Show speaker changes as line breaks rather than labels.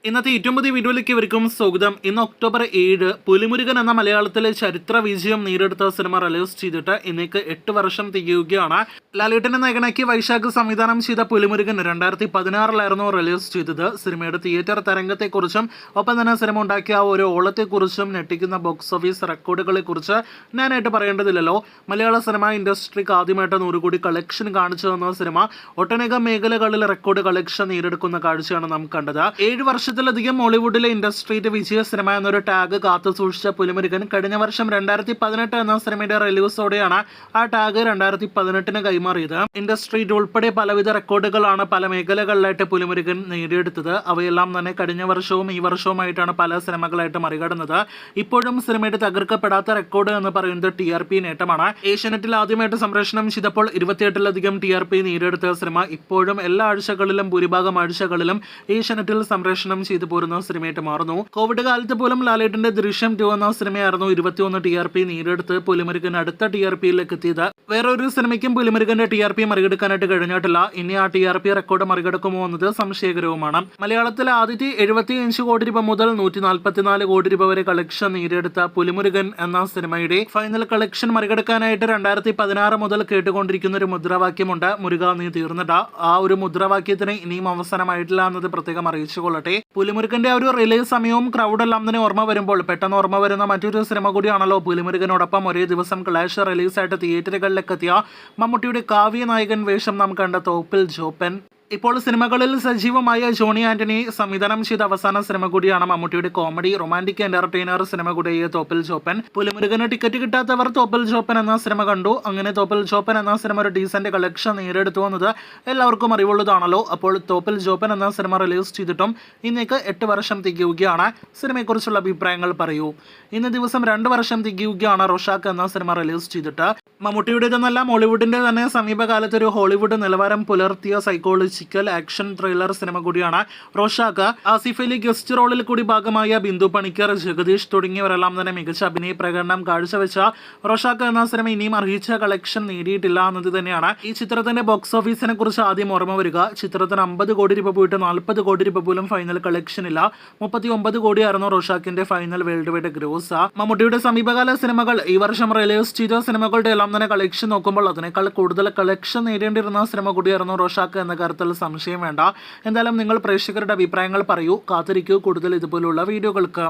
ഇന്നത്തെ ഏറ്റവും പുതിയ വീഡിയോയിലേക്ക് ഇവർക്കും സ്വാഗതം. ഇന്ന് ഒക്ടോബർ 7 പുലിമുരുകൻ എന്ന മലയാളത്തിലെ ചരിത്ര വിജയം നേടിയെടുത്ത സിനിമ റിലീസ് ചെയ്തിട്ട് ഇന്നേക്ക് 8 വർഷം തികയുകയാണ്. ലാലേട്ടനെ നായകനാക്കി വൈശാഖ് സംവിധാനം ചെയ്ത പുലിമുരുകൻ 2016 റിലീസ് ചെയ്തത്. സിനിമയുടെ തിയേറ്റർ തരംഗത്തെക്കുറിച്ചും ഒപ്പം തന്നെ സിനിമ ഉണ്ടാക്കിയ ഒരു ഓളത്തെക്കുറിച്ചും ഞെട്ടിക്കുന്ന ബോക്സ് ഓഫീസ് റെക്കോർഡുകളെ കുറിച്ച് ഞാനായിട്ട് പറയേണ്ടതില്ലല്ലോ. മലയാള സിനിമ ഇൻഡസ്ട്രിക്ക് ആദ്യമായിട്ട് 100 കോടി കളക്ഷൻ കാണിച്ചു തന്ന സിനിമ ഒട്ടനേകം മേഖലകളിൽ റെക്കോർഡ് കളക്ഷൻ നേടിയെടുക്കുന്ന കാഴ്ചയാണ് നാം കണ്ടത്. 7 വർഷത്തിലധികം ഹോളിവുഡിലെ ഇൻഡസ്ട്രിയുടെ വിജയ സിനിമ എന്നൊരു ടാഗ് കാത്തു സൂക്ഷിച്ച പുലിമുരുകൻ കഴിഞ്ഞ വർഷം 2018 എന്ന സിനിമയുടെ റിലീസോടെയാണ് ആ ടാഗ് 2018 കൈമാറിയത്. ഇൻഡസ്ട്രിയുടെ ഉൾപ്പെടെ പലവിധ റെക്കോർഡുകളാണ് പല മേഖലകളിലായിട്ട് പുലിമുരുകൻ നേടിയെടുത്തത്. അവയെല്ലാം തന്നെ കഴിഞ്ഞ വർഷവും ഈ വർഷവുമായിട്ടാണ് പല സിനിമകളായിട്ട് മറികടന്നത്. ഇപ്പോഴും സിനിമയുടെ തകർക്കപ്പെടാത്ത റെക്കോർഡ് എന്ന് പറയുന്നത് TRP നേട്ടമാണ്. ഏഷ്യാനെറ്റിൽ ആദ്യമായിട്ട് സംപ്രേഷണം ചെയ്തപ്പോൾ 28ലധികം TRP നേടിയെടുത്ത സിനിമ ഇപ്പോഴും എല്ലാ ആഴ്ചകളിലും ഭൂരിഭാഗം ആഴ്ചകളിലും ഏഷ്യാനെറ്റിൽ സംപ്രേഷണം ചെയ്തു പോരുന്ന സിനിമയായിട്ട് മാറുന്നു. കോവിഡ് കാലത്ത് പോലും ലാലേട്ടന്റെ ദൃശ്യം 2 എന്ന സിനിമയായിരുന്നു 21 TRP നേടിയെടുത്ത് പുലിമുരുകൻ അടുത്ത TRPയിലേക്ക് എത്തിയത്. വേറൊരു സിനിമയ്ക്കും പുലിമുരുകന്റെ TRP മറികടക്കാനായിട്ട് കഴിഞ്ഞിട്ടില്ല. ഇനി ആ TRP റെക്കോർഡ് മറികടക്കുമോ എന്നത് സംശയകരവുമാണ്. മലയാളത്തിലെ ആദ്യത്തെ 75 കോടി രൂപ മുതൽ 144 കോടി രൂപ വരെ കളക്ഷൻ നേടിയെടുത്ത പുലിമുരുകൻ എന്ന സിനിമയുടെ ഫൈനൽ കളക്ഷൻ മറികടക്കാനായിട്ട് 2016 മുതൽ കേട്ടുകൊണ്ടിരിക്കുന്ന ഒരു മുദ്രാവാക്യമുണ്ട്, മുരുക നീ തീർന്നിട്ട. ആ ഒരു മുദ്രാവാക്യത്തിന് ഇനിയും അവസാനമായിട്ടില്ല എന്നത് പ്രത്യേകം അറിയിച്ചുകൊള്ളട്ടെ. പുലിമുരുകന്റെ ഒരു റിലീസ് സമയവും ക്രൗഡെല്ലാം തന്നെ ഓർമ്മ വരുമ്പോൾ പെട്ടെന്ന് ഓർമ്മ വരുന്ന മറ്റൊരു സിനിമ കൂടിയാണല്ലോ പുലിമുരുകനോടൊപ്പം ഒരേ ദിവസം ക്ലാഷ് റിലീസായിട്ട് തിയേറ്ററുകളിലേക്ക് എത്തിയ മമ്മൂട്ടിയുടെ കാവ്യ നായകൻ വേഷം നാം കണ്ട തോപ്പിൽ ജോപ്പൻ. ഇപ്പോൾ സിനിമകളിൽ സജീവമായ ജോണി ആന്റണി സംവിധാനം ചെയ്ത അവസാന സിനിമ കൂടിയാണ് മമ്മൂട്ടിയുടെ കോമഡി റൊമാൻറ്റിക് എന്റർടൈനർ സിനിമ കൂടിയായ തോപ്പിൽ ജോപ്പൻ. പുലിമുരുകന് ടിക്കറ്റ് കിട്ടാത്തവർ തോപ്പിൽ ജോപ്പൻ എന്ന സിനിമ കണ്ടു. അങ്ങനെ തോപ്പിൽ ജോപ്പൻ എന്ന സിനിമ ഒരു ഡീസന്റ് കളക്ഷൻ നേടിയെടുത്തു എന്നത് എല്ലാവർക്കും അറിവുള്ളതാണല്ലോ. അപ്പോൾ തോപ്പിൽ ജോപ്പൻ എന്ന സിനിമ റിലീസ് ചെയ്തിട്ടും ഇന്നേക്ക് 8 വർഷം തികയുകയാണ്. സിനിമയെക്കുറിച്ചുള്ള അഭിപ്രായങ്ങൾ പറയൂ. ഇന്ന് ദിവസം 2 വർഷം തികയുകയാണ് റോഷാക്ക് എന്ന സിനിമ റിലീസ് ചെയ്തിട്ട്. മമ്മൂട്ടിയുടേതെന്നല്ല, മോളിവുഡിന്റെ തന്നെ സമീപകാലത്ത് ഒരു ഹോളിവുഡ് നിലവാരം പുലർത്തിയ സൈക്കോളജിക്കൽ ആക്ഷൻ ത്രില്ലർ സിനിമ കൂടിയാണ് റോഷാക്ക്. ആസിഫ് അലി ഗസ്റ്റ് റോളിൽ കൂടി ഭാഗമായ ബിന്ദു പണിക്കർ, ജഗദീഷ് തുടങ്ങിയവരെല്ലാം തന്നെ മികച്ച അഭിനയ പ്രകടനം കാഴ്ചവെച്ച റോഷാക്ക് എന്ന സിനിമ ഇനിയും അർഹിച്ച കളക്ഷൻ നേടിയിട്ടില്ല എന്നത് തന്നെയാണ് ഈ ചിത്രത്തിന്റെ ബോക്സ് ഓഫീസിനെ കുറിച്ച് ആദ്യം ഓർമ്മ വരിക. ചിത്രത്തിന് 50 കോടി രൂപ പോയിട്ട് 40 കോടി രൂപ പോലും ഫൈനൽ കളക്ഷൻ ഇല്ല. 39 കോടിയായിരുന്നു റോഷാക്കിന്റെ ഫൈനൽ വേൾഡ് വൈഡ് ഗ്രോസ്. മമ്മൂട്ടിയുടെ സമീപകാല സിനിമകൾ ഈ വർഷം റിലീസ് ചെയ്ത സിനിമകളുടെ എല്ലാം തന്നെ കളക്ഷൻ നോക്കുമ്പോൾ അതിനേക്കാൾ കൂടുതൽ കളക്ഷൻ നേടേണ്ടിരുന്ന സിനിമ കൂടിയായിരുന്നു റോഷാക്ക് എന്ന കാര്യത്തിൽ സംശയം വേണ്ട. എന്തായാലും നിങ്ങൾ പ്രേക്ഷകരുടെ അഭിപ്രായങ്ങൾ പറയൂ. കാത്തിരിക്കൂ കൂടുതൽ ഇതുപോലുള്ള വീഡിയോകൾക്ക്.